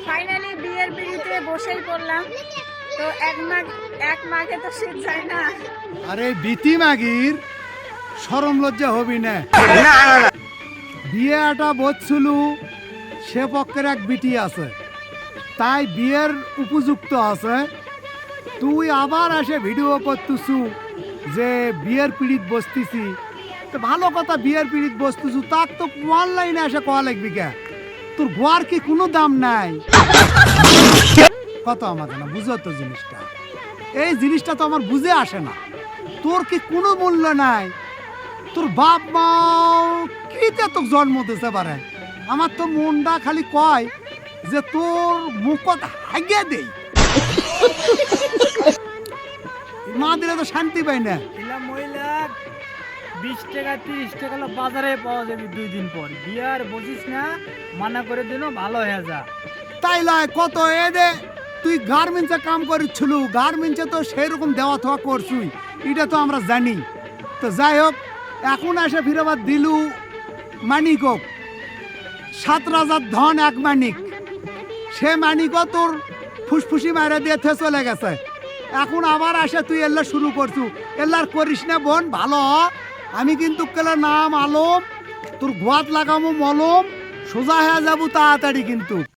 Finally বিয়ের পিড়িতে বসেই পড়লাম। তো এক মাঘে তো শীত যায় না। আরে বিতি মাগির শরম লজ্জা হবি না। বিয়েটা বলছিলু সে পক্ষের এক বিটি আছে, তাই বিয়ের উপযুক্ত আছে। তুই আবার এসে ভিডিও করতেছু যে বিয়ের পিড়িত বসতেছি, তো ভালো কথা, বিয়ের পিড়িত বসতেছু, তাক তো অনলাইনে এসে কয়া লাগবি কে? তোর গোয়ার কি কোনো দাম নাই? কত আমাকে না বুঝো তো জিনিসটা, এই জিনিসটা তো আমার বুঝে আসে না। তোর কি কোনো মূল্য নাই? তোর বাপ মা কিতে তোকে জন্ম দিতে পারে? আমার তো মনটা খালি কয় যে তোর মুখত হাগিয়ে দেই, মা দিলে তো শান্তি পাই না। মহিলা 20 টাকা 30 টাকা বাজারে পাওয়া যাবে 2 দিন পর। বিয়ার বসিস না, মানা করে দিল, ভালো হয়ে যা। তাই লয় কত এ দে, তুই গার্মেন্টসে কাম করিচ্ছিল, গার্মেন্টসে তো সেই রকম দেওয়া থাওয়া করছুই, এটা তো আমরা জানি। তো যাই হোক, এখন এসে ফিরাবার দিলু মানিক 7 রাজার ধন এক মানিক, সে মানিকও তোর ফুসফুসি মারা দিয়ে থে চলে গেছে। এখন আবার আসে তুই এল্লা শুরু করছু, এল্লার করিস না বোন, ভালো হ। আমি কিন্তু কেলার নাম আলম, তোর গোয়াত লাগামো মলম, সোজা হয়ে যাবো তাড়াতাড়ি কিন্তু।